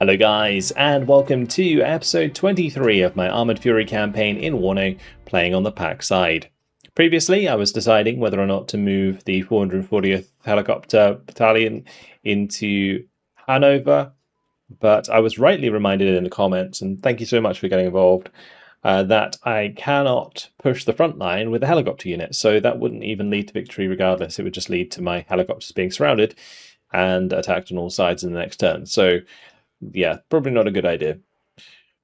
Hello guys, and welcome to episode 23 of my Armored Fury campaign in WARNO, playing on the PACT side. Previously, I was deciding whether or not to move the 440th Helicopter Battalion into Hanover, but I was rightly reminded in the comments, and thank you so much for getting involved, that I cannot push the front line with the helicopter unit, so that wouldn't even lead to victory regardless. It would just lead to my helicopters being surrounded and attacked on all sides in the next turn. So yeah, probably not a good idea.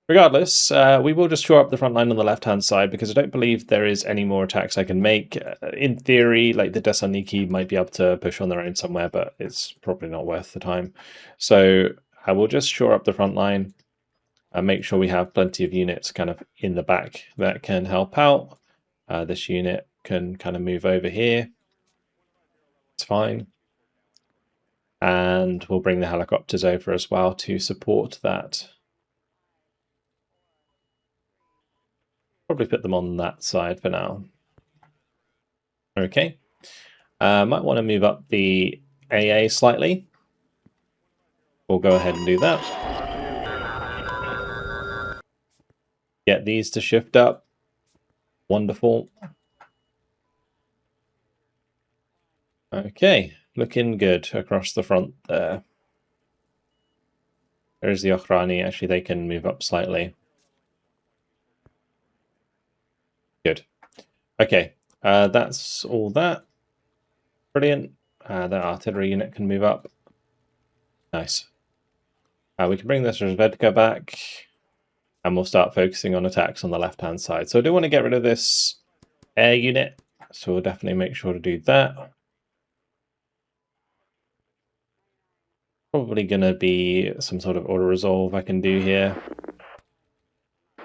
Regardless, we will just shore up the front line on the left-hand side because I don't believe there is any more attacks I can make. In theory, like the Thessaloniki might be able to push on their own somewhere, but it's probably not worth the time. So I will just shore up the front line and make sure we have plenty of units kind of in the back that can help out. This unit can kind of move over here. It's fine. And we'll bring the helicopters over as well to support that. Probably put them on that side for now. Okay. Might want to move up the AA slightly. We'll go ahead and do that. Get these to shift up. Wonderful. Okay, looking good across the front there. There's the Okhrani. Actually, they can move up slightly. Good. Okay, that's all that. Brilliant. That artillery unit can move up. Nice. We can bring this Rozvedka back, and we'll start focusing on attacks on the left-hand side. So I do want to get rid of this air unit, so we'll definitely make sure to do that. Probably going to be some sort of auto-resolve I can do here. So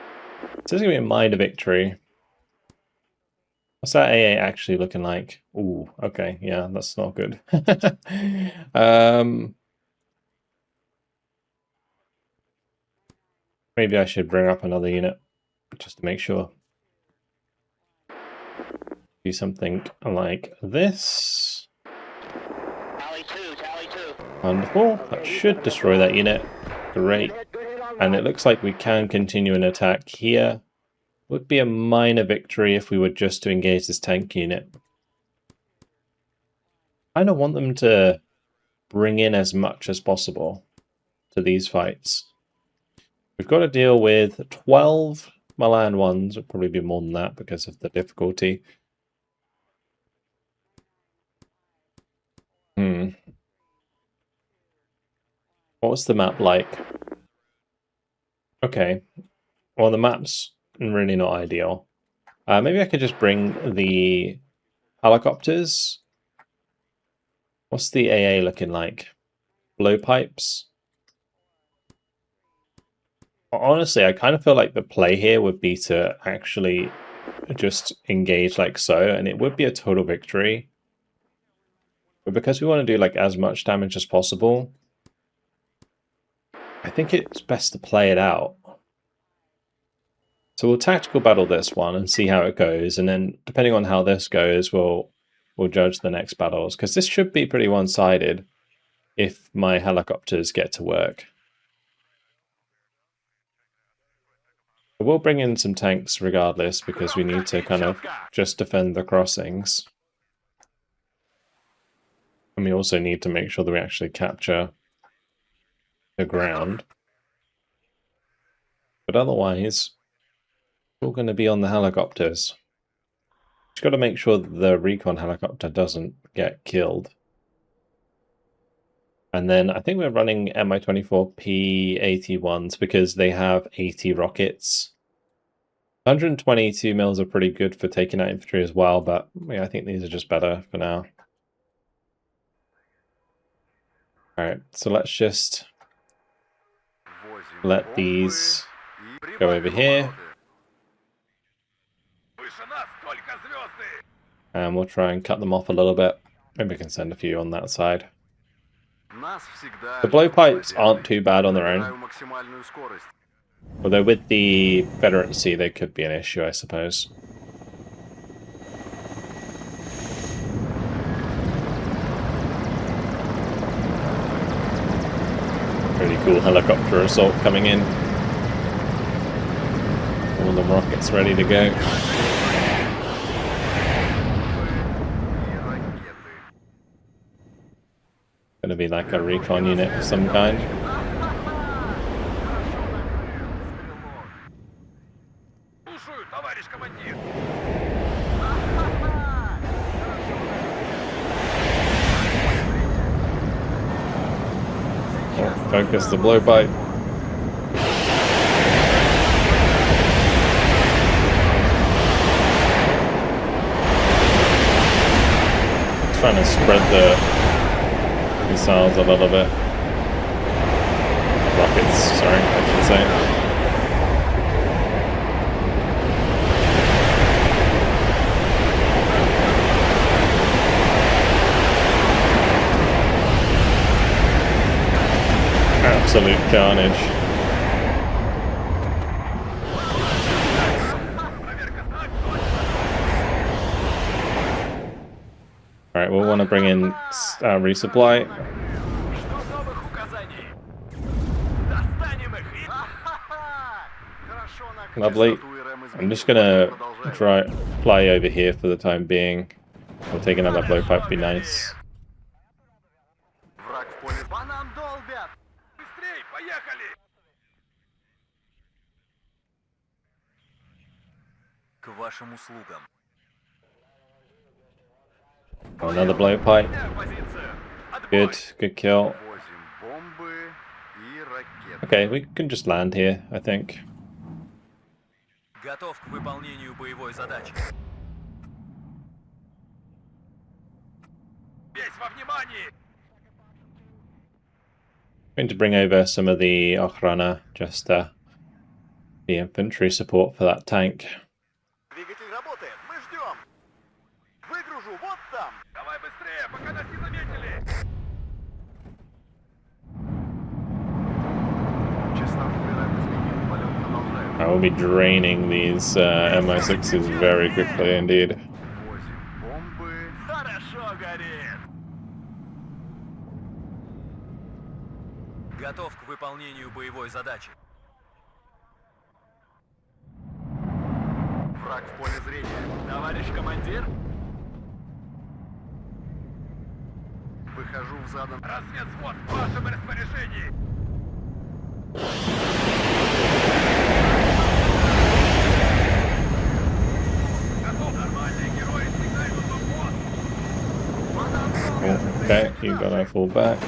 this is going to be a minor victory. What's that AA actually looking like? Ooh, okay, yeah, that's not good. Maybe I should bring up another unit just to make sure. Do something like this. Tally two. Wonderful. That should destroy that unit. Great. And it looks like we can continue an attack here. Would be a minor victory if we were just to engage this tank unit. I kind of want them to bring in as much as possible to these fights. We've got to deal with 12 Milan ones. It'll probably be more than that because of the difficulty. What's the map like? Okay. Well, the map's really not ideal. Maybe I could just bring the helicopters. What's the AA looking like? Blowpipes? Honestly, I kind of feel like the play here would be to actually just engage like so, and it would be a total victory. But because we want to do like as much damage as possible, I think it's best to play it out. So we'll tactical battle this one and see how it goes, and then depending on how this goes, we'll judge the next battles, because this should be pretty one-sided if my helicopters get to work. We'll bring in some tanks regardless, because we need to kind of just defend the crossings. And we also need to make sure that we actually capture the ground. But otherwise, we're going to be on the helicopters. Just got to make sure that the recon helicopter doesn't get killed. And then I think we're running Mi-24 P-81s because they have 80 rockets. 122 mils are pretty good for taking out infantry as well, but yeah, I think these are just better for now. Alright, so let's just let these go over here. And we'll try and cut them off a little bit. Maybe we can send a few on that side. The blowpipes aren't too bad on their own. Although with the Veterancy, they could be an issue, I suppose. Really cool helicopter assault coming in. All the rockets ready to go. Gonna be like a recon unit of some kind. Oh, focus the blowpipe. Trying to spread the missiles a little bit. Rockets, sorry, I should say. Absolute carnage. Alright, we'll want to bring in resupply. Lovely. I'm just gonna fly over here for the time being. We'll take another blowpipe, be nice. Oh, another blowpipe. Good kill. Okay, we can just land here, I think. Готов к выполнению боевой задачи. Весь во внимании! Going to bring over some of the Ochrana, just the infantry support for that tank. Двигатель работает, мы ждем. Выгружу вот там. Давай быстрее, пока нас не заметили. I will be draining these MI6s very quickly indeed. Хорошо горит. Готов к выполнению боевой задачи. Враг в поле зрения. Товарищ командир? Выхожу в задан. Разведвзвод в вашем распоряжении. Okay, you gotta fall back.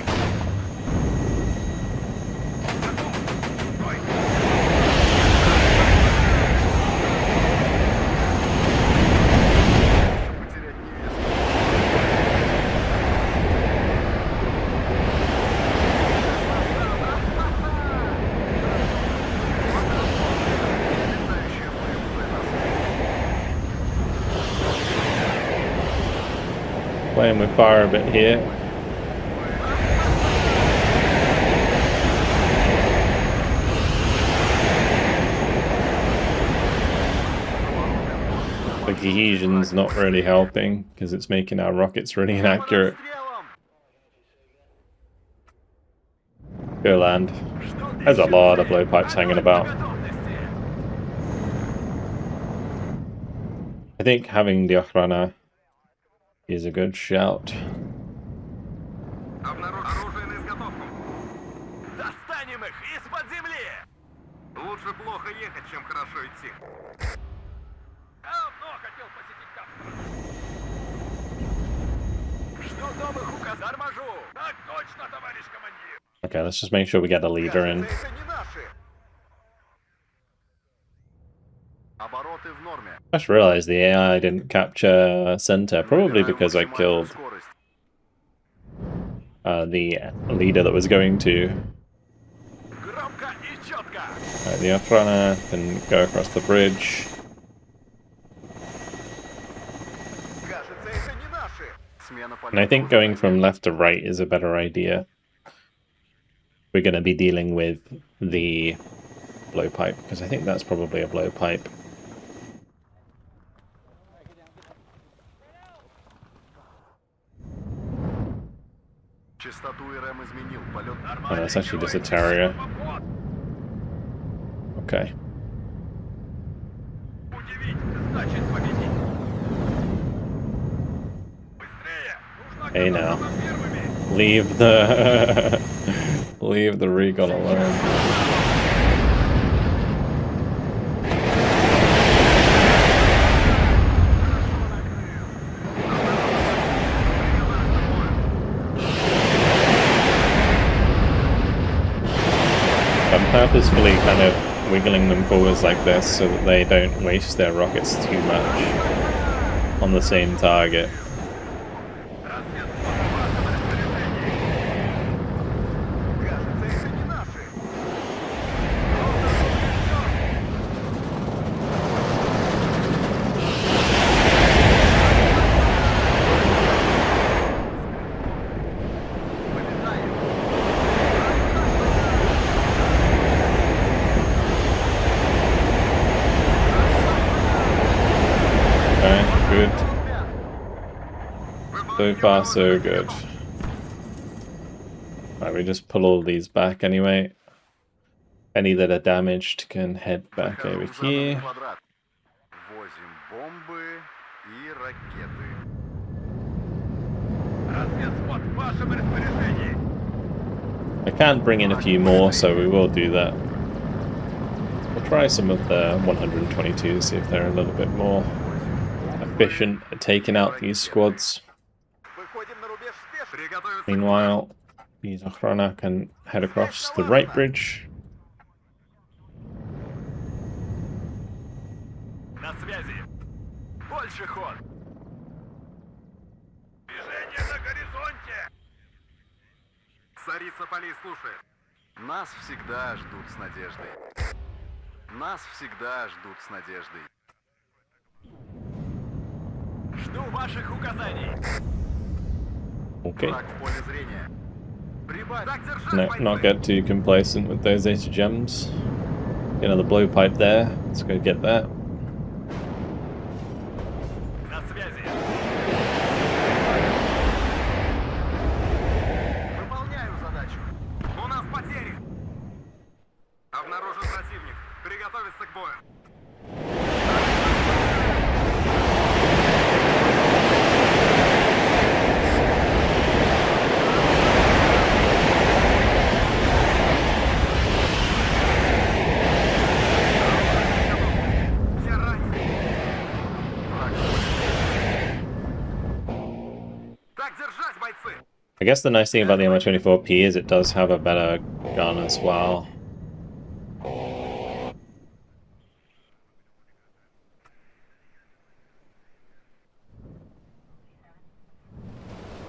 Playing with fire a bit here. The cohesion's not really helping because it's making our rockets really inaccurate. Go land. There's a lot of blowpipes hanging about. I think having the Ochrana is a good shout. Лучше плохо ехать, чем хорошо идти. Давно хотел посетить капсулу. Жду новых указаний. Торможу. Так точно, товарищ командир. Okay, let's just make sure we get a leader in. I just realized the AI didn't capture center, probably because I killed the leader that was going to. The Ochrana can go across the bridge. And I think going from left to right is a better idea. We're going to be dealing with the blowpipe, because I think that's probably a blowpipe. Частоту РМ изменил. Полет Oh, that's actually just a Terrier. Okay. Hey now. Leave the leave the recon alone. I'm purposefully kind of wiggling them forwards like this so that they don't waste their rockets too much on the same target. So far, so good. Right, we just pull all these back anyway. Any that are damaged can head back over here. Возим бомбы и ракеты. I can bring in a few more, so we will do that. We'll try some of the 122, see if they're a little bit more efficient at taking out these squads. Meanwhile, these Ochrana can head across the right bridge. На связи. Больше ход. Движение на горизонте. Царица полей слушает. Нас всегда ждут с надеждой. Нас всегда ждут с надеждой. Жду ваших указаний. Okay. Враг в поле зрения. Прибавь. Так держать, No, бойцы. not get too complacent with those 80 gems. Get another blowpipe there. Let's go get that. На связи. Выполняю задачу. У нас потери. Обнаружен противник. Приготовиться к бою. Все ранены. Враг в поле зрения. Так держать, бойцы. I guess the nice thing about the MI24P is it does have a better gun as well.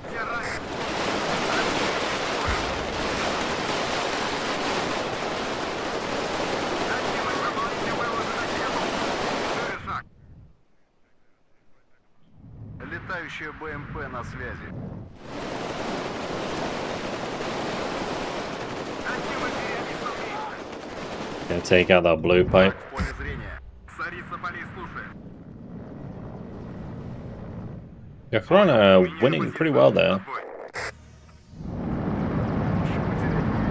Все ранены. Активность выполнения боевой задачи готова. Первый шаг. Летающая БМП на связи. Активность Gonna take out that blowpipe. в поле зрения. Царица полей слушает. The Ochrana are winning pretty well there.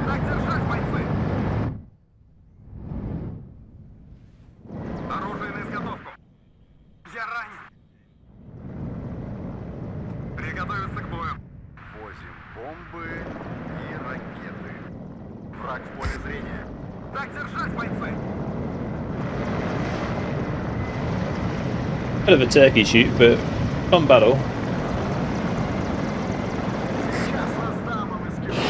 Так держать, бойцы! Оружие на изготовку. Я ранен. Приготовиться к бою. Возим бомбы и ракеты. Враг в поле зрения. Так держать, бойцы! Bit of a turkey shoot, but fun battle. Сейчас раздам им эскимо.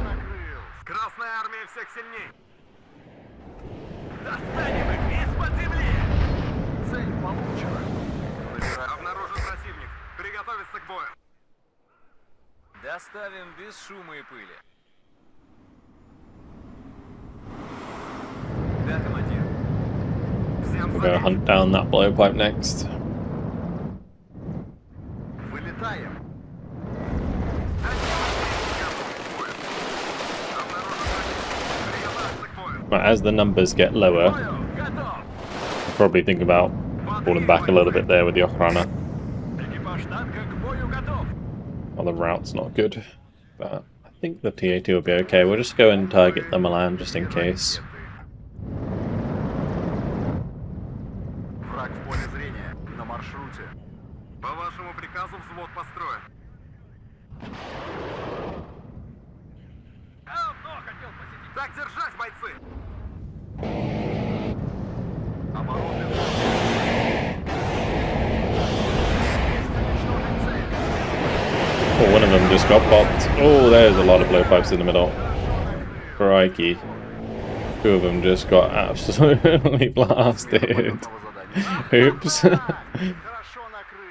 Накрыл. Красная армия всех сильней. Достанем их из-под земли! Цель получена. Обнаружен противник. Приготовиться к бою. Доставим без шума и пыли. Да, командир. Всем We're gonna hunt down that blowpipe next. Right, as the numbers get lower, Понял, готов. probably think about falling back a little bit there with the Ochrana. Экипаж танка к бою готов. Well, the route's not good, but I think the T-80 will be okay. We'll just go and target the Milan just in case. Враг в поле зрения, на маршруте. По вашему приказу взвод построен. Давно хотел посетить. Так держать, бойцы! Обороны Oh, one of them just got popped. Oh, there's a lot of blowpipes in the middle. Crikey. Two of them just got absolutely blasted. Oops.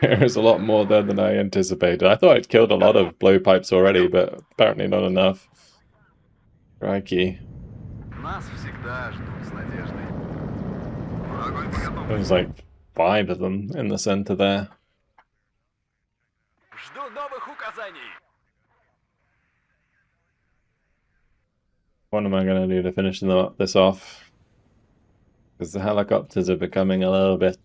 There's a lot more there than I anticipated. I thought I'd killed a lot of blowpipes already, but apparently not enough. Crikey. Нас всегда ждут с надеждой. Огонь по готовности. There's like 5 of them in the center there. Жду новых указаний. What am I going to do to finish this off? Because the helicopters are becoming a little bit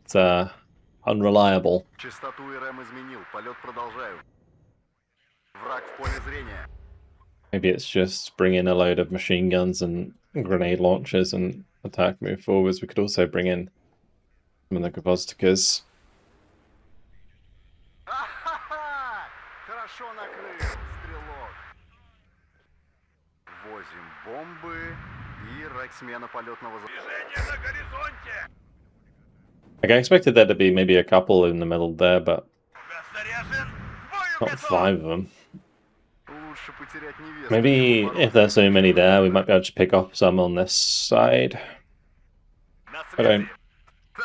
unreliable. Частоту РМ изменил. Полет продолжаю. Враг в поле зрения. Maybe it's just bring in a load of machine guns and grenade launchers and attack move forwards. We could also bring in some of the Gvozdikas. Ахаха! Хорошо накрыл, стрелок. Возим бомбы и смена полетного движения на горизонте. Like, I expected there to be maybe a couple in the middle there, but Заряжен. Бою not готов. 5 of them. Лучше потерять невесту. Maybe if there's so many there, we might be able to pick off some on this side. На If I don't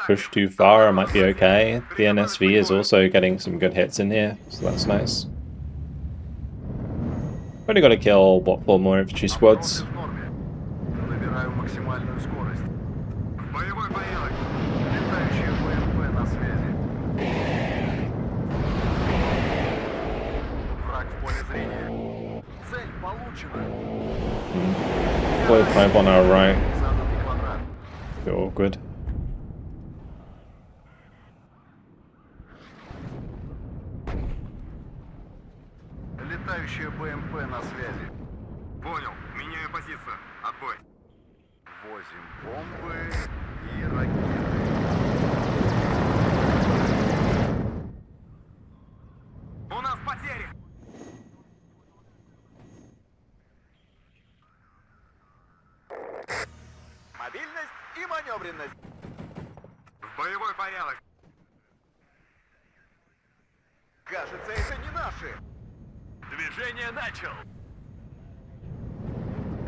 push too far, I might be okay. The NSV is also getting some good hits in here, so that's nice. Only got to kill, what, 4 more infantry squads? В норме. Набираю максимальную скорость. В боевой порядок. Летающие ВМП на связи. Враг в поле зрения. Цель получена. Blowpipe on our right. Заданный квадрат. A bit awkward. Летающие БМП на связи. Понял. Меняю позицию. Отбой. Возим бомбы и ракеты. У нас потери. Мобильность и маневренность. В боевой порядок. Кажется, это не наши. Движение начал.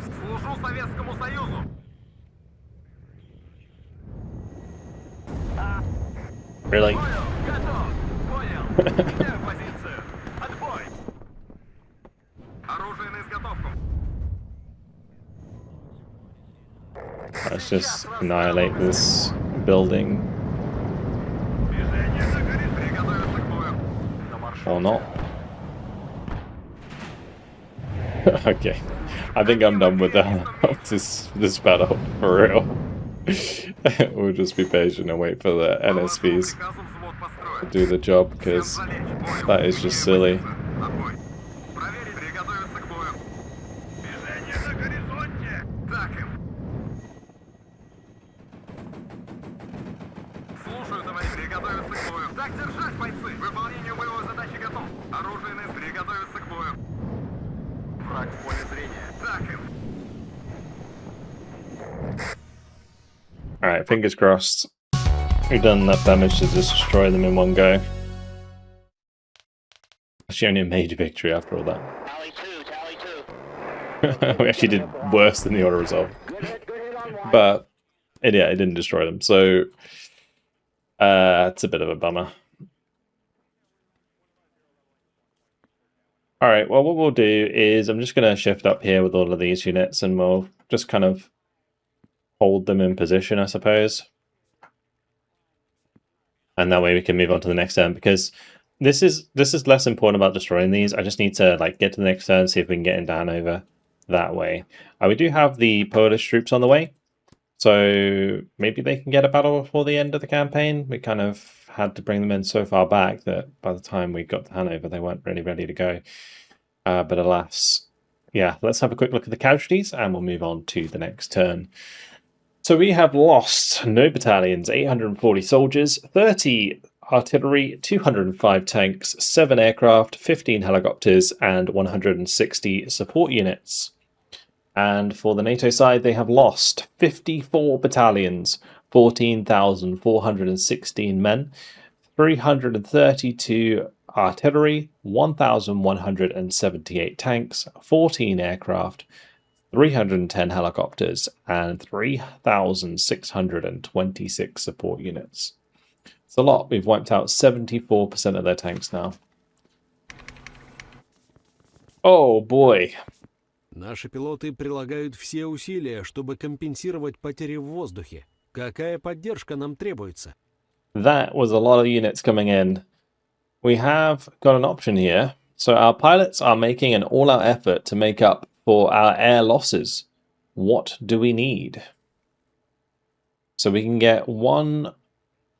Служу Советскому Союзу. Really? Понял, готов. Понял. Меняю позицию. Отбой. Оружие на изготовку. Let's just annihilate this building. Движение на горизонте. Приготовиться к бою. На маршруте. Or not. Okay. I think I'm done with this battle, for real. We'll just be patient and wait for the NSVs Приказом взвод to построен. do the job, because that is just silly. Отбой. Проверить. Приготовиться к бою. Движение на горизонте. Так им. Слушаю, товарищ. Приготовиться к бою. Так держать, бойцы. Выполнению боевой задачи готов. Оружие на приготовиться к бою. Враг в поле зрения. Так им. Alright, fingers crossed. We've done enough damage to just destroy them in one go. Actually, only a major victory after all that. Tally 2, tally 2. We actually did worse than the auto resolve. But, yeah, it didn't destroy them, so it's a bit of a bummer. Alright, well, what we'll do is I'm just going to shift up here with all of these units, and we'll just kind of hold them in position, I suppose. And that way we can move on to the next turn, because this is less important about destroying these. I just need to get to the next turn, see if we can get into Hanover that way. We do have the Polish troops on the way, So maybe they can get a battle before the end of the campaign. We kind of had to bring them in so far back that by the time we got to Hanover, they weren't really ready to go. But alas, yeah, let's have a quick look at the casualties and we'll move on to the next turn. So we have lost no battalions, 840 soldiers, 30 artillery, 205 tanks, 7 aircraft, 15 helicopters, and 160 support units. And for the NATO side, they have lost 54 battalions, 14,416 men, 332 artillery, 1,178 tanks, 14 aircraft, 310 helicopters, and 3,626 support units. It's a lot. We've wiped out 74% of their tanks now. Oh boy. Наши пилоты прилагают все усилия, чтобы компенсировать потери в воздухе. Какая поддержка нам требуется? That was a lot of units coming in. We have got an option here. So our pilots are making an all-out effort to make up for our air losses. What do we need? So we can get one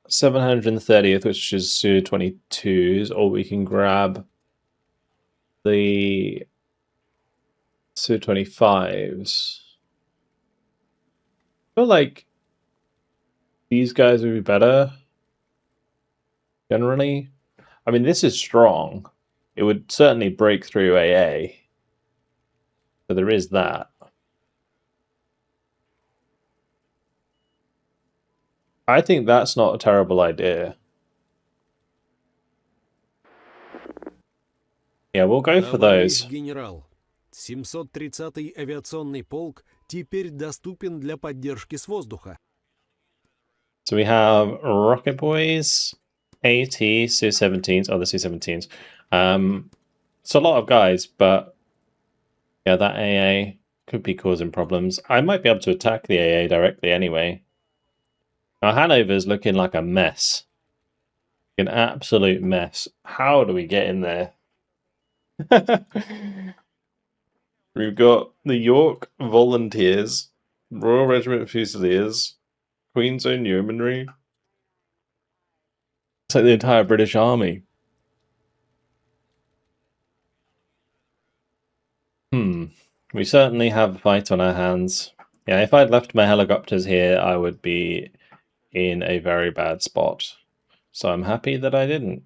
730th, which is Su-22s, or we can grab the Su-25s. I feel like these guys would be better, generally. I mean, this is strong. It would certainly break through AA. So there is that. I think that's not a terrible idea. Yeah, we'll go for those. Генерал, 730-й авиационный полк теперь доступен для поддержки с воздуха. So we have Rocket Boys, AT, Su-17s, the Su-17s. It's a lot of guys, but yeah, that AA could be causing problems. I might be able to attack the AA directly anyway. Now, Hanover's looking like a mess. An absolute mess. How do we get in there? We've got the York Volunteers, Royal Regiment Fusiliers, Queen's Own Yeomanry. It's like the entire British Army. We certainly have a fight on our hands. Yeah, if I'd left my helicopters here, I would be in a very bad spot. So I'm happy that I didn't.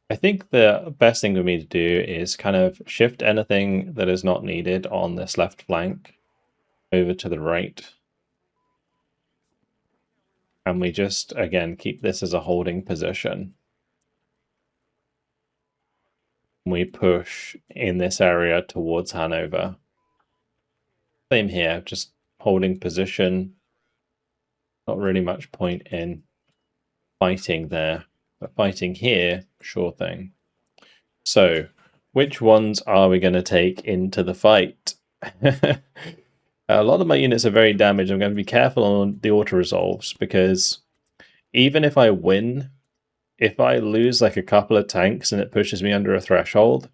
I think the best thing for me to do is kind of shift anything that is not needed on this left flank over to the right. And we just, again, keep this as a holding position. We push in this area towards Hanover. Same here, just holding position. Not really much point in fighting there, but fighting here, sure thing. So, which ones are we going to take into the fight? A lot of my units are very damaged. I'm going to be careful on the auto-resolves because even if I win, if I lose like a couple of tanks and it pushes me under a threshold,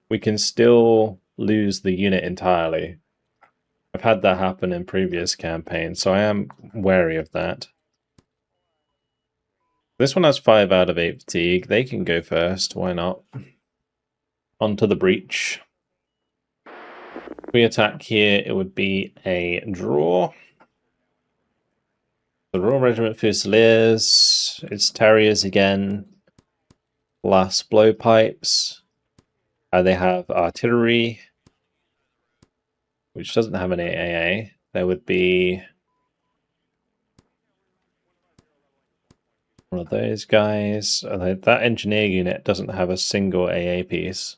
we can still lose the unit entirely. I've had that happen in previous campaigns, so I am wary of that. This one has 5 out of 8 fatigue. They can go first, why not? Onto the breach. If we attack here, it would be a draw. The Royal Regiment Fusiliers, it's Terriers again, plus blowpipes. They have artillery, which doesn't have an AA. There would be one of those guys. That engineer unit doesn't have a single AA piece.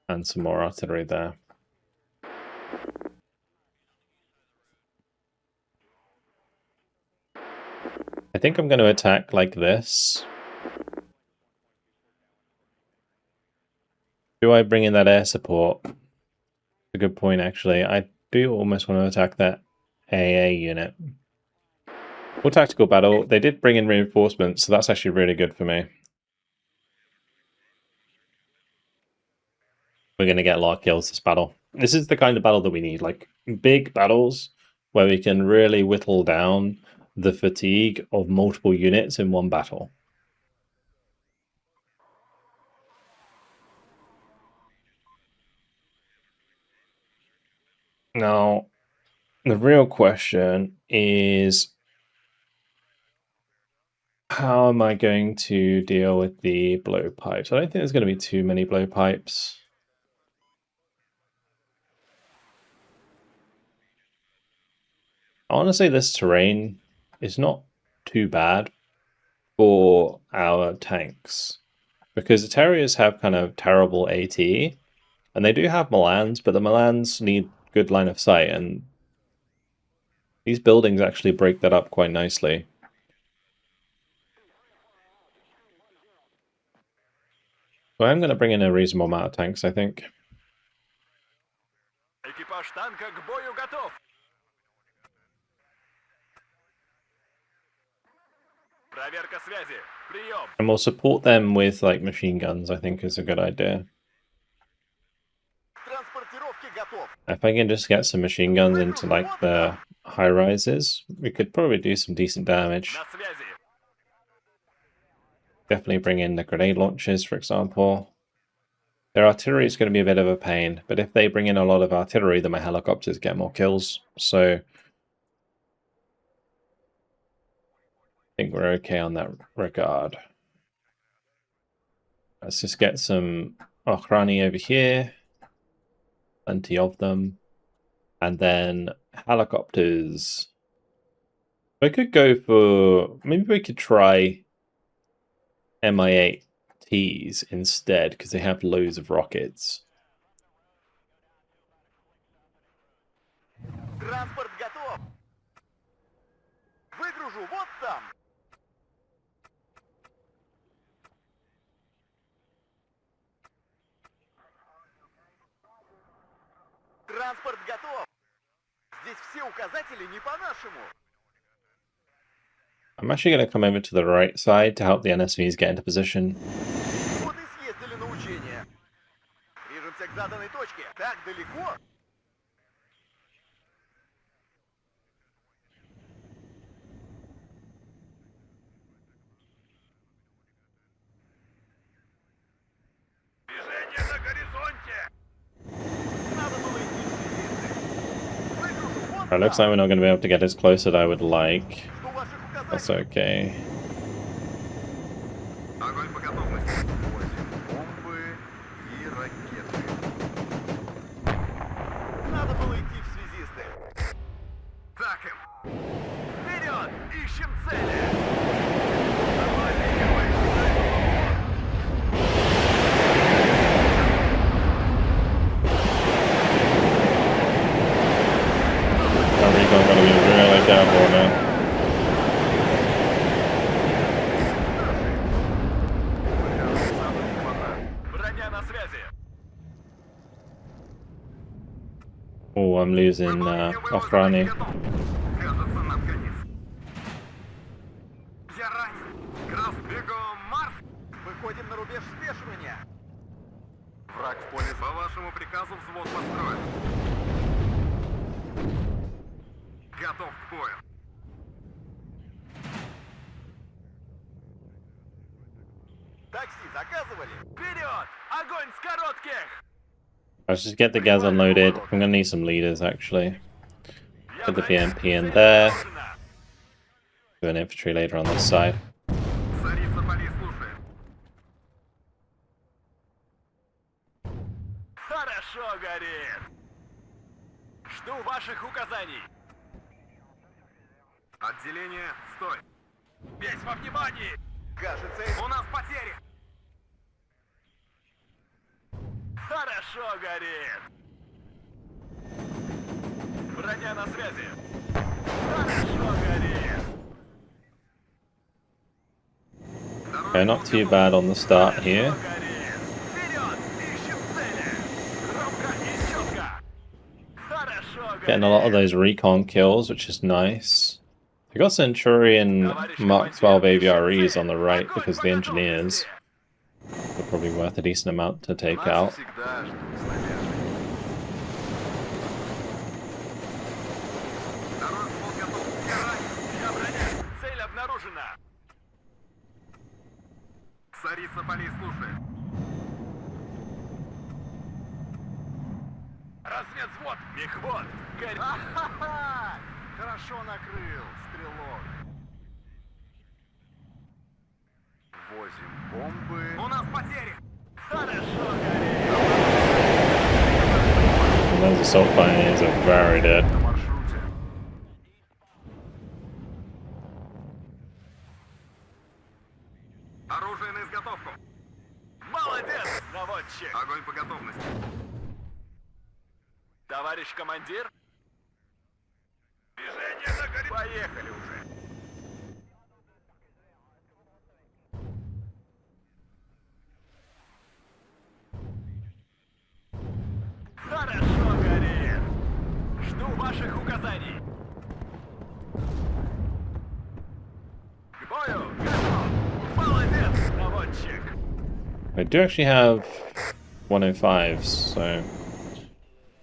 And some more artillery there. I think I'm going to attack like this. Do I bring in that air support? A good point, actually. I do almost want to attack that AA unit. For tactical battle, they did bring in reinforcements, so that's actually really good for me. We're going to get a lot of kills this battle. This is the kind of battle that we need, like big battles where we can really whittle down the fatigue of multiple units in one battle. Now, the real question is, how am I going to deal with the blowpipes? I don't think there's going to be too many blowpipes. Honestly, this terrain is not too bad for our tanks, because the Terriers have kind of terrible AT, and they do have Milans, but the Milans need good line of sight, and these buildings actually break that up quite nicely. So I'm going to bring in a reasonable amount of tanks, I think. Экипаж танка к бою готов. Проверка связи. Прием. And we'll support them with like machine guns, I think is a good idea. Транспортировки готов. If I can just get some machine guns into like the high rises, we could probably do some decent damage. На связи. Definitely bring in the grenade launchers, for example. Their artillery is going to be a bit of a pain, but if they bring in a lot of artillery, then my helicopters get more kills. So I think we're okay on that regard. Let's just get some Ochrani over here. Plenty of them. And then helicopters. I could go for... Maybe we could try Mi-8Ts instead, because they have loads of rockets. Транспорт готов. Выгружу вот там. Транспорт готов. Здесь все указатели не по-нашему. I'm actually going to come over to the right side to help the NSVs get into position. Вот и съездили на учение. Движемся к заданной точке. Так далеко? Движение на горизонте. Надо было идти в связисты. Выгружу вот It looks like we're not going to be able to get as close as I would like. Что ваших указателей? That's okay. Огонь по готовности. Бомбы и ракеты. Надо было идти в связисты. Так им. Вперед! Ищем цели! Our recon going to be really terrible now. Броня на связи. Oh, I'm losing Ochrani. Кажется, нам конец. Я ранен. Красс, бегом марш! Выходим на рубеж спешивания. Враг в поле. По вашему приказу взвод построен. Готов к бою. Такси заказывали? Вперед! Огонь с коротких! Let's just get the gas unloaded. I'm going to need some leaders actually. Put the BMP in there. Do an infantry later on this side. Царица Полей слушает. Хорошо горит. Жду ваших указаний. Отделение, стой. Весь во внимании. Кажется, у нас потери. Хорошо горит. Броня на связи. Хорошо горит. Okay, not too bad on the start here. Вперед! Ищем цели! Громко и четко! Хорошо Getting a lot of those recon kills, which is nice. We got Centurion Mark 12 AVREs on the right because the engineers are probably worth a decent amount to take out. Соколей слушает. Разведвзвод! Мехвод! Ха-ха-ха! Хорошо накрыл, стрелок. Возим бомбы. У нас потери! Хорошо, горит! Those assault pioneers are very dead. На маршруте. Оружие на изготовку. Молодец, наводчик! Огонь по готовности. Товарищ командир? Движение на горе. Поехали уже. Хорошо, горит. Жду ваших указаний. К бою готов. Молодец, наводчик. I do actually have 105s, so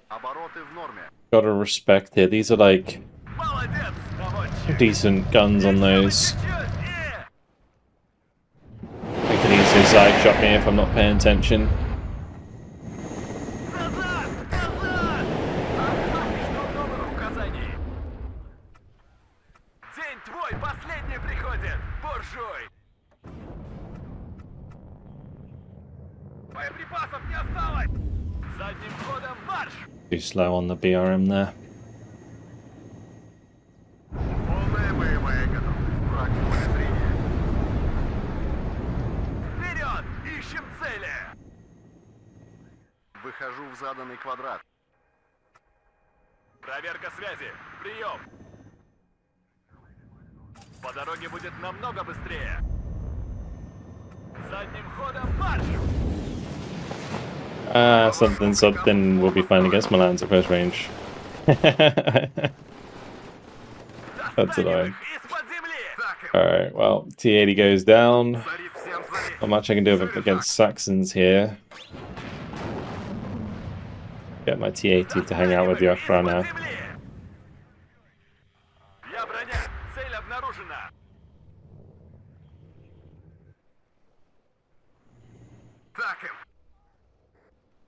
Обороты в норме. gotta respect it. These are like Молодец, наводчик. decent guns on those. Чуть-чуть They can easily side shot me if I'm not paying attention. назад! Назад! Жду новых указаний. День твой последний приходит, буржуй. Боеприпасов не осталось. Задним ходом марш! Too slow on the BRM there. Полная боевая готовность. Враг в поле зрения. Вперед! Ищем цели! Выхожу в заданный квадрат. Проверка связи. Прием. По дороге будет намного быстрее. Задним ходом марш! Something will be fine against my lands at close range. That's annoying. Из-под земли! Alright, well, T80 goes down. Зарит всем зарит. Not much I can do against Saxons here. Get my T80 to hang out with the Afra now. Я броня. Цель обнаружена. Так им.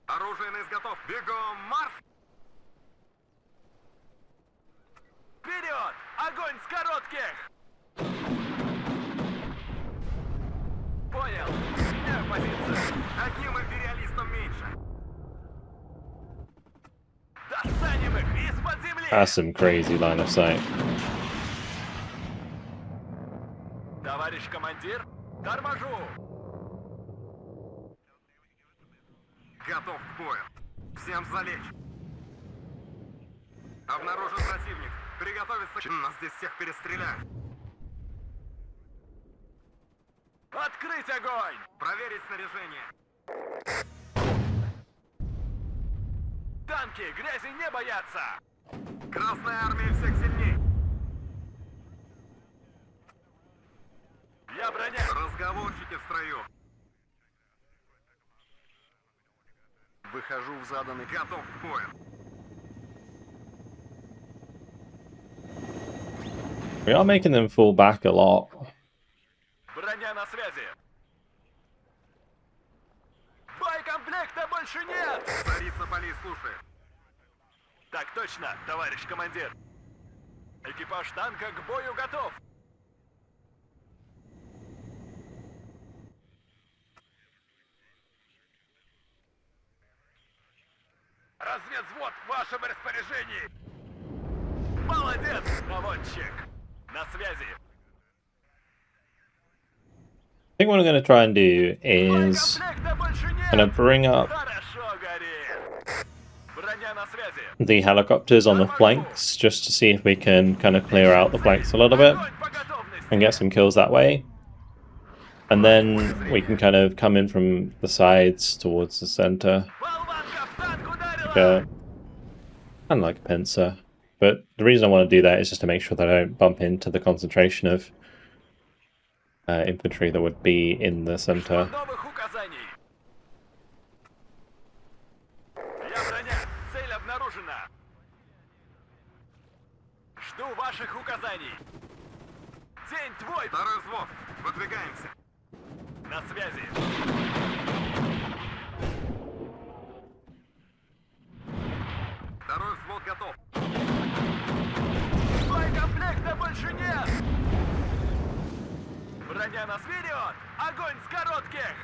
Оружие на изготовку. Бегом марш! Вперед! Огонь с коротких! Понял. Меняю позицию. Одним империалистом меньше. Достанем их из-под земли! That's some crazy line of sight. Товарищ командир, торможу! Готов к бою. Всем залечь. Обнаружен противник. Приготовиться. Нас здесь всех перестреляют. Открыть огонь! Проверить снаряжение. Танки грязи не боятся. Красная армия всех сильней. Я броня. Разговорчики в строю. Выхожу в заданный. Готов к бою. We are making them fall back a lot. Броня на связи. Боекомплекта больше нет. Царица полей слушает. Так точно, товарищ командир. Экипаж танка к бою готов. Разведвзвод в вашем распоряжении. Молодец, наводчик. На связи. I think what I'm going to try and do is Боекомплекта больше нет. kind of bring up Хорошо, горит. Броня на связи. the helicopters on the flanks just to see if we can kind of clear out the flanks a little bit Огонь по готовности. and get some kills that way. And then we can kind of come in from the sides towards the center. Болванка в танк ударила. Kind of like a pincer. But the reason I want to do that is just to make sure that I don't bump into the concentration of infantry that would be in the center. Новых указаний. Я броня. Цель обнаружена. Жду ваших указаний. День твой. Второй взвод. Выдвигаемся. На связи. Второй взвод готов. Боекомплекта больше нет! Броня нас вперед! Огонь с коротких!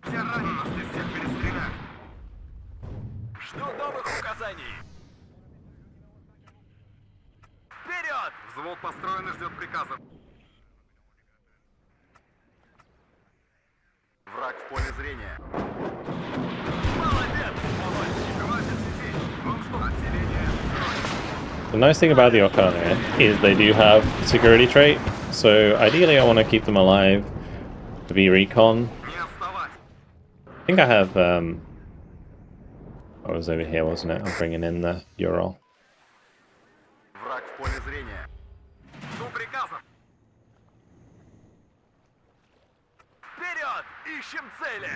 Все ранены, нас здесь всех перестрелять. Жду новых указаний. Вперед! Взвод построен и ждет приказов. Враг в поле зрения. Молодец! Хватит сидеть! Вам что, отделение? The nice thing about the Okane is they do have security trait, so ideally I want to keep them alive to be recon. Не отставать! I think I have, I was over here, wasn't it? I'm bringing in the Ural. Враг в поле зрения. Жду приказов. Вперед! Ищем цели!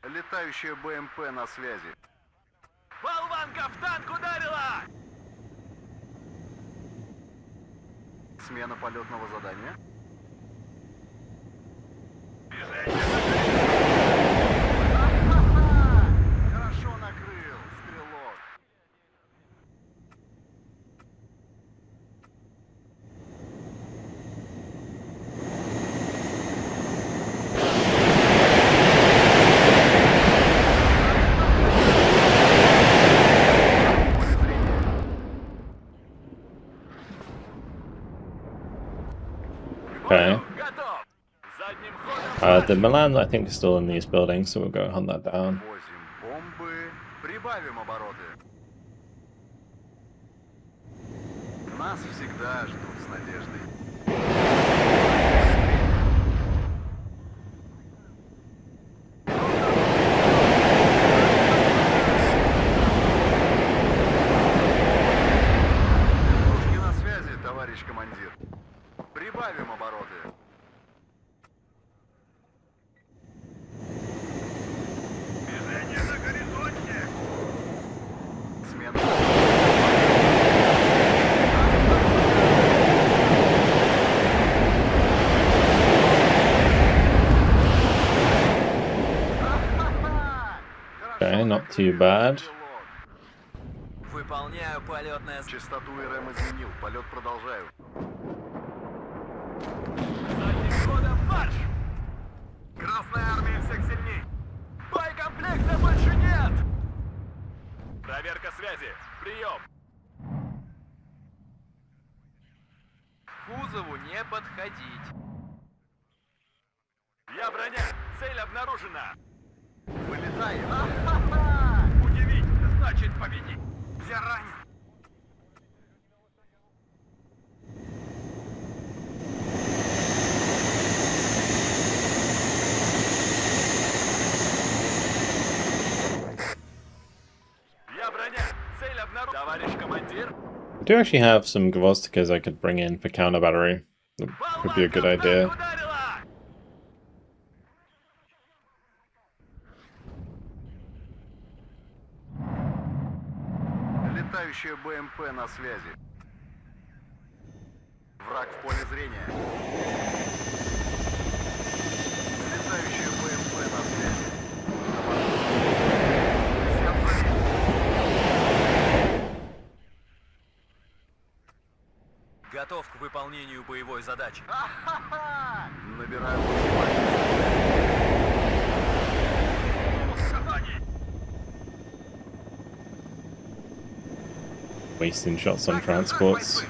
Летающая БМП на связи. Болванка в танк ударила! Смена полетного задания. Хорошо накрыл, стрелок. Okay. Готов! Задним ходом. The Milan, I think, is still in these buildings, so we'll go hunt that down. Возим бомбы, прибавим обороты. Нас всегда ждут с надеждой. Пушки на связи, товарищ командир. Прибавим обороты. Движение на горизонте. Смена. Okay, not too bad. Выполняю полетное... Частоту РМ изменил. Полет продолжаю. Задним ходом марш! Красная армия всех сильней. Боекомплекта больше нет! Проверка связи. Прием. К кузову не подходить. Я броня. Цель обнаружена. Вылетаем. Удивить значит победить. Я ранен. Я броня. Цель обнаружена. Товарищ командир. I do actually have some Gvozdikas I could bring in for counter battery. That could be a good idea. Летающая БМП на связи. Враг в поле зрения. Летающая БМП на связи. Готов к выполнению боевой задачи. Набираю Wasting shots on transports.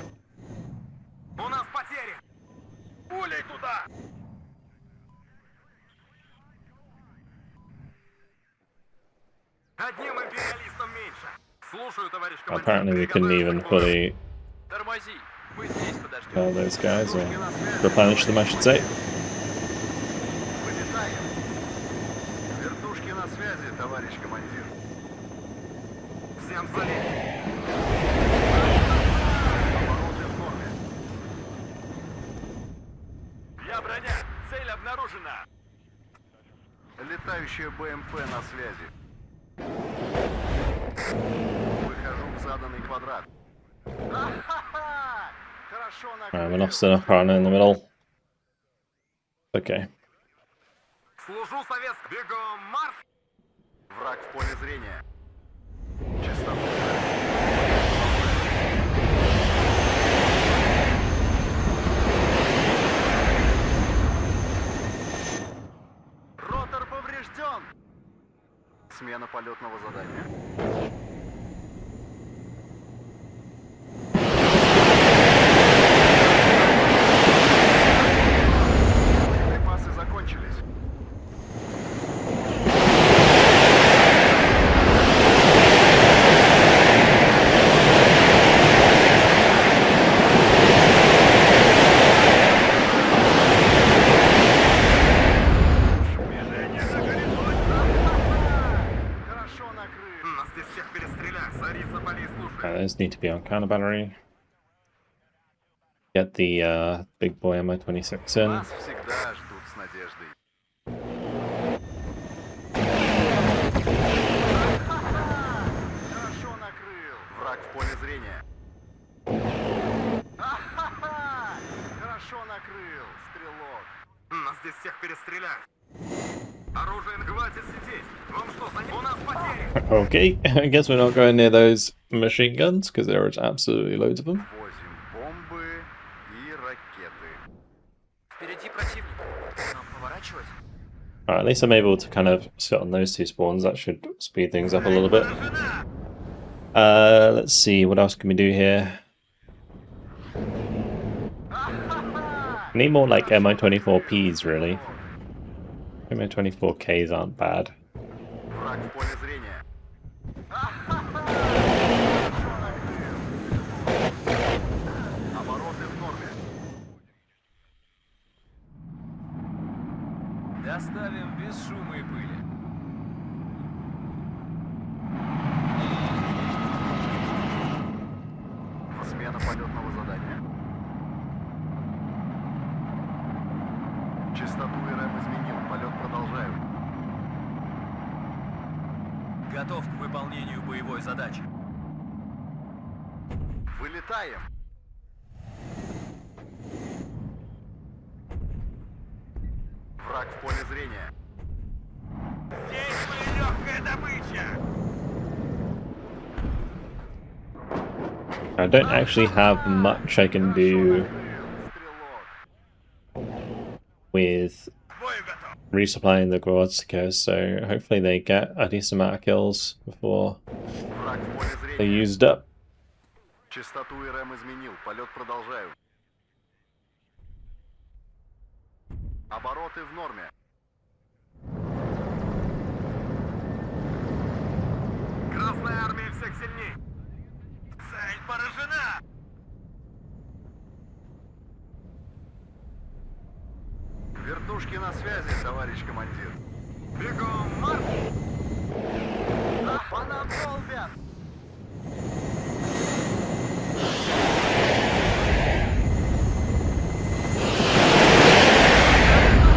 У нас потери. Пулей туда. Одним империалистом меньше. Слушаю, товарищ командир. Apparently we couldn't even fully Тормози. Мы здесь подождем. kill those guys, or replenish them, I should say. Вылетаем. Вертушки на связи, товарищ командир. Всем залезть. Обороты в норме. Я броня. Цель обнаружена. Летающая БМП на связи. Выхожу в заданный квадрат. Хорошо Alright, we lost enough partner in the middle. Okay. Служу советскому. Бегом марш! Враг в поле зрения. Частоту. Ротор поврежден. Смена полетного задания. Припасы закончились. Движение на горизонте. Хорошо накрыл. Нас здесь всех перестреляют. Сари, Сапали, слушай. Those need to be on counter battery. Get the big boy MI-26 in. Нас всегда ждут с надеждой. Хорошо накрыл. Враг в поле зрения. Хорошо накрыл, стрелок. Нас здесь всех перестреляют. Оружие хватит сидеть. Вам что, за ним? У нас потери. Okay, I guess we're not going near those machine guns because there is absolutely loads of them. Возим бомбы и ракеты. Впереди противник. Нам поворачивать? Alright, at least I'm able to kind of sit on those two spawns. That should speed things up a little bit. Let's see, what else can we do here? I need more like MI-24Ps really. MI-24Ks aren't bad. Враг в поле зрения. Обороты в норме. Доставим без шума и пыли. Смена полетного задания. Частоту РМ изменил. Полет продолжаю. Готов к выполнению боевой задачи. Вылетаем. Враг в поле зрения. Здесь моя легкая добыча. I don't actually have much I can do with Бой готов. resupplying the Gordsicas, so hopefully they get a decent amount of kills before Враг в поле they're зрения. used up. Частоту РМ изменил. Полет продолжаю. Обороты в норме. Красная армия всех сильней. Цель поражена. Вертушки на связи, товарищ командир. Бегом марш! По нам долбят!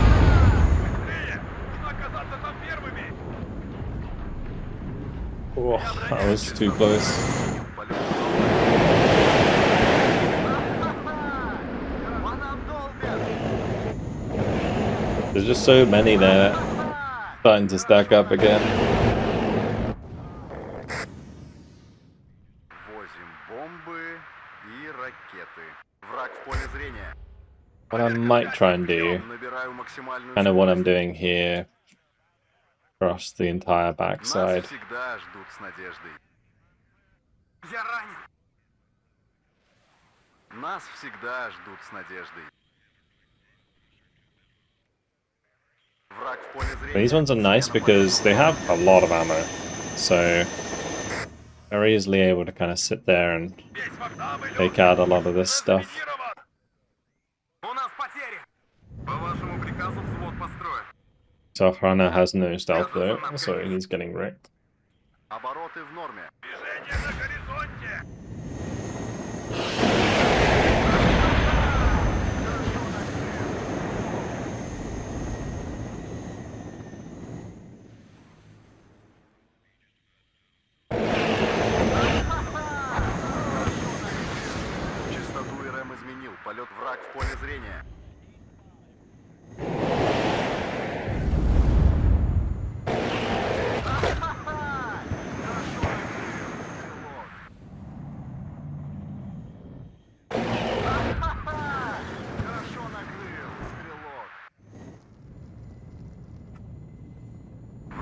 Быстрее! Нужно оказаться там первыми! Oh, that was too close. По нам долбят! There's just so many there, starting to stack up again. Возим бомбы и ракеты. Враг в поле зрения. What I might try and do, Набираю максимальную kind of what I'm скорость. doing here, across the entire Нас backside. всегда ждут с надеждой. Я ранен. Нас всегда ждут с надеждой. Враг в поле зрения. These ones are nice because they have a lot of ammo, so they're easily able to kind of sit there and take out a lot of this stuff. У нас потери. По вашему приказу взвод построен. Safrana has no stealth though, so he's getting wrecked. Обороты в норме. Движение на горизонте. Частоту РМ изменил. Полет враг в поле зрения.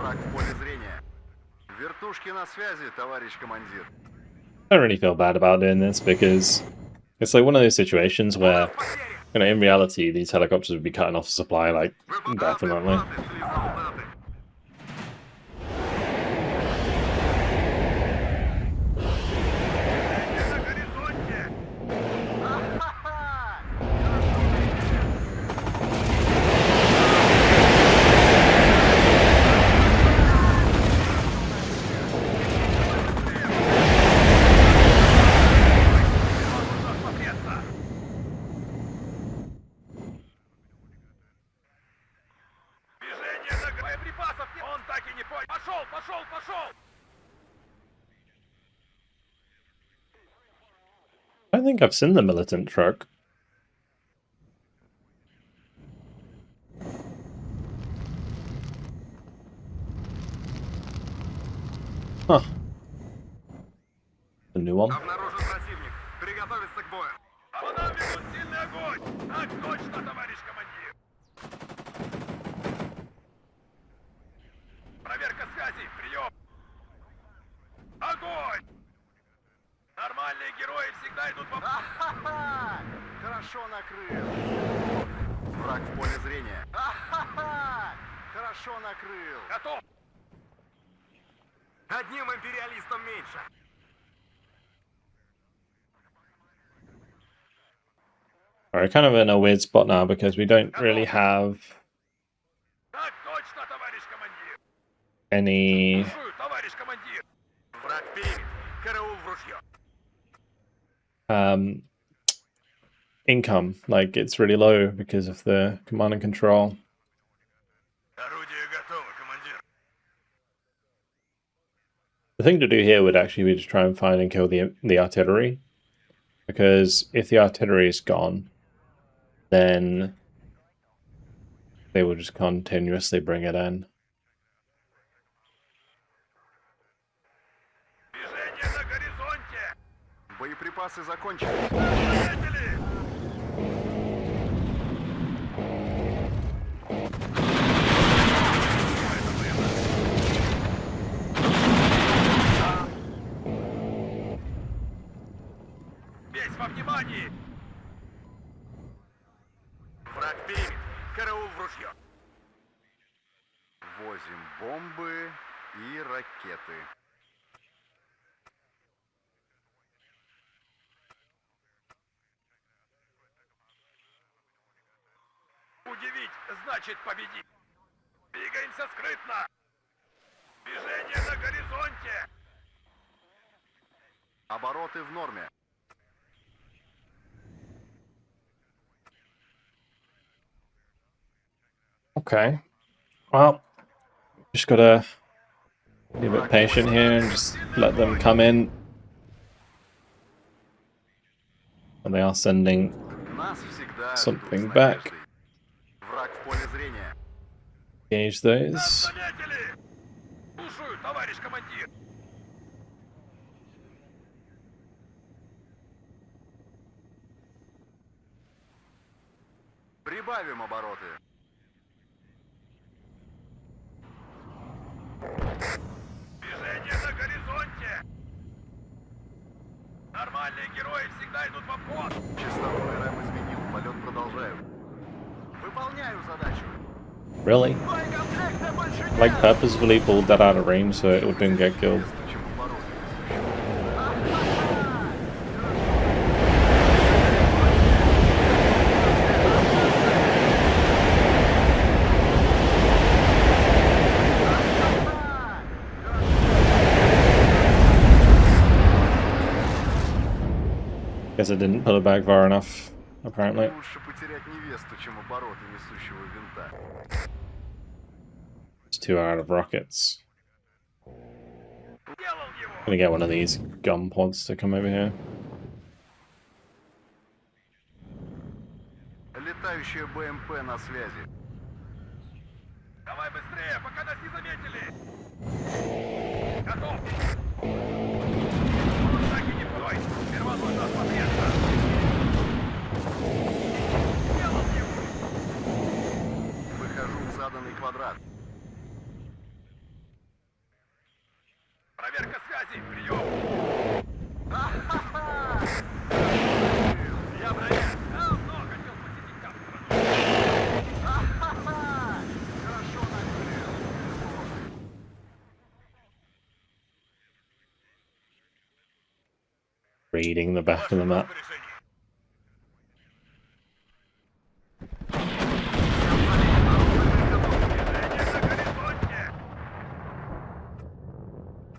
Враг в поле зрения. Вертушки на связи, товарищ командир. I don't really feel bad about doing this because it's like one of those situations where, you know, in reality, these helicopters would be cutting off the supply, like, definitely. Солдаты, шли солдаты. На горизонте! Ахаха! Движение на боеприпасов! Он так и не понял! Пошел, пошел, пошел! I don't think I've seen the militant truck. Huh. A new one. Обнаружен противник. Приготовиться к бою. По нам ведут сильный огонь! Так точно, товарищ командир! Проверка связи, прием! Огонь! Нормальные герои всегда идут в... Ахаха! Хорошо накрыл! Враг в поле зрения. Ахаха! Хорошо накрыл! Готов! Одним империалистом меньше! We're kind of in a weird spot now because we don't really have Так точно, товарищ командир! any Слушаю, товарищ командир! Враг впереди! Караул в ружье! income. Like, it's really low because of the command and control. Орудие готово, командир. The thing to do here would actually be to try and find and kill the artillery, because if the artillery is gone, then they will just continuously bring it in. Движение на горизонте! Боеприпасы закончены. Весь во внимании! Враг впереди! Караул в ружье! Возим бомбы и ракеты. Удивить значит победить. Двигаемся скрытно. Движение на горизонте. Обороты в норме. Okay. Well, just gotta be a bit patient here and just let them come in. And they are sending Нас всегда something ждут с back. надеждой. Враг в поле зрения. Engage Нас those. заметили! Слушаю, товарищ командир. Прибавим обороты. Движение на горизонте! Нормальные герои всегда идут в обход! Частоту РМ изменил, полет продолжаю. Выполняю задачу. Really? Боекомплекта больше нет! Like, purposefully pulled that out of range so it wouldn't get killed. Стучим обороты. Guess I didn't pull it back far enough, apparently. Лучше потерять невесту, чем обороты несущего винта. It's 2 out of rockets. Делал его! Gonna get one of these gun pods to come over here. Летающая БМП на связи. Давай быстрее, пока нас не заметили! Готов! Так и не бой! Сперва нужно осмотреться! Сделал его! Выхожу в заданный квадрат. Проверка связи, прием! Ха-ха-ха! Я броня! Давно хотел посетить там страну! Ха-ха-ха! Хорошо накрыл! Reading the back of the map.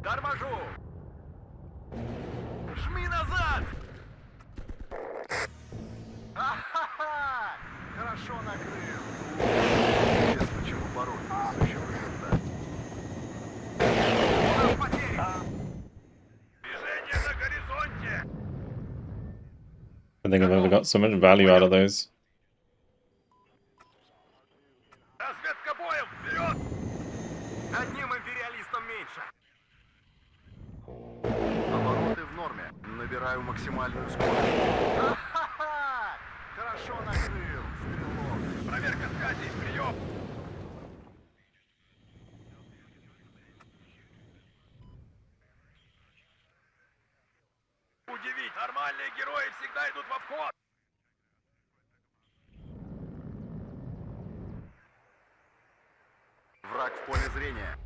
Торможу! Жми назад! Ха-ха-ха! Хорошо накрыл! Интересно, почему пароль несущего У нас потери! Движение на горизонте! I think I've ever got so much value out of those. Разведка боем! Вперед! Одним империалистом меньше! Обороты в норме. Набираю максимальную скорость. Ха-ха-ха! Хорошо накрыл, стрелок. Проверка связи, прием! Удивить! Нормальные герои всегда идут во вход! Враг в поле зрения.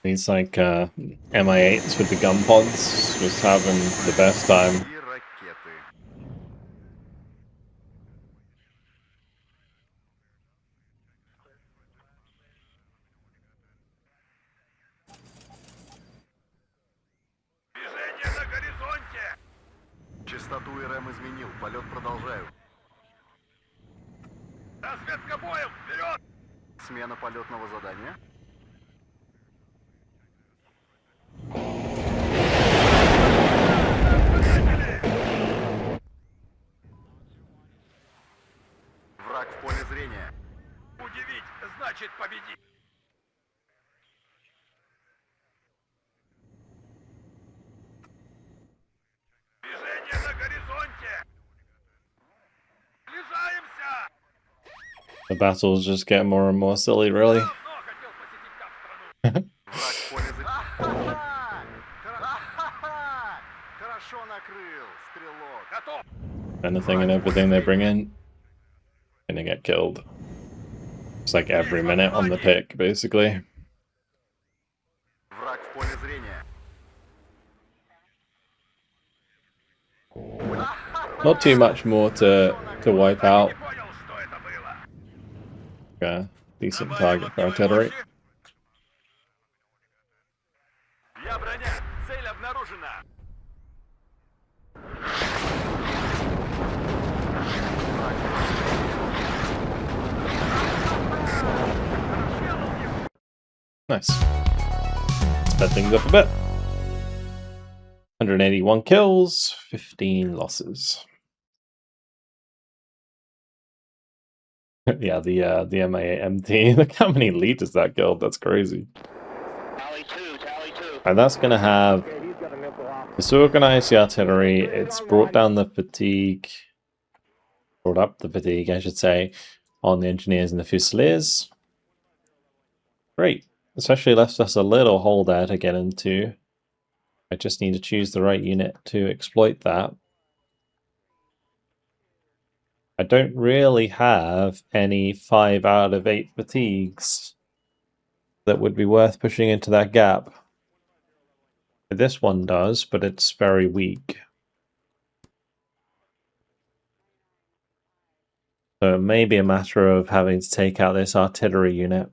These like MI8s with the gun pods was having the best time. И ракеты. Движение на горизонте! Частоту РМ изменил, полет продолжаю. Разведка боем! Вперед! Смена полетного задания. Враг в поле зрения. Удивить значит победить. Движение на горизонте. Сближаемся. The battles just get more and more silly, really. Давно хотел посетить там страну. Враг в поле зрения. Ха-ха-ха! Хорошо накрыл, стрелок. Готов. Anything and everything they bring in, gonna get killed. It's like every minute on the pick, basically. Враг в поле зрения. Not too much more to wipe out. Не понял, что это было. Decent target for artillery. Я броня. Цель обнаружена. Nice. Sped things up a bit. 181 kills, 15 losses. Yeah, the MIA MT. Look how many liters that killed. That's crazy. Tally two. And that's going to have disorganized the artillery. It's brought down the fatigue. Brought up the fatigue, I should say, on the engineers and the fusiliers. Great. It's actually left us a little hole there to get into. I just need to choose the right unit to exploit that. I don't really have any 5 out of 8 fatigues that would be worth pushing into that gap. This one does, but it's very weak. So it may be a matter of having to take out this artillery unit.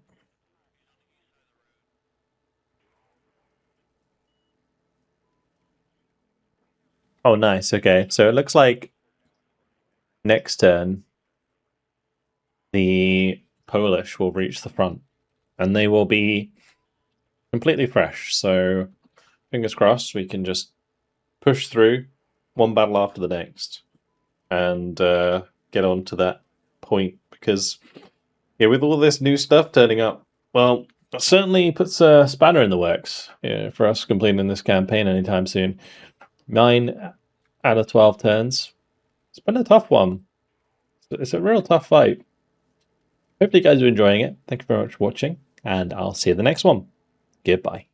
Oh, nice. Okay, so it looks like next turn the Polish will reach the front and they will be completely fresh. So fingers crossed we can just push through one battle after the next and get on to that point, because yeah, with all this new stuff turning up, well, it certainly puts a spanner in the works for us completing this campaign anytime soon. 9 out of 12 turns. It's been a tough one. It's a real tough fight. Hopefully you guys are enjoying it. Thank you very much for watching, and I'll see you in the next one. Goodbye.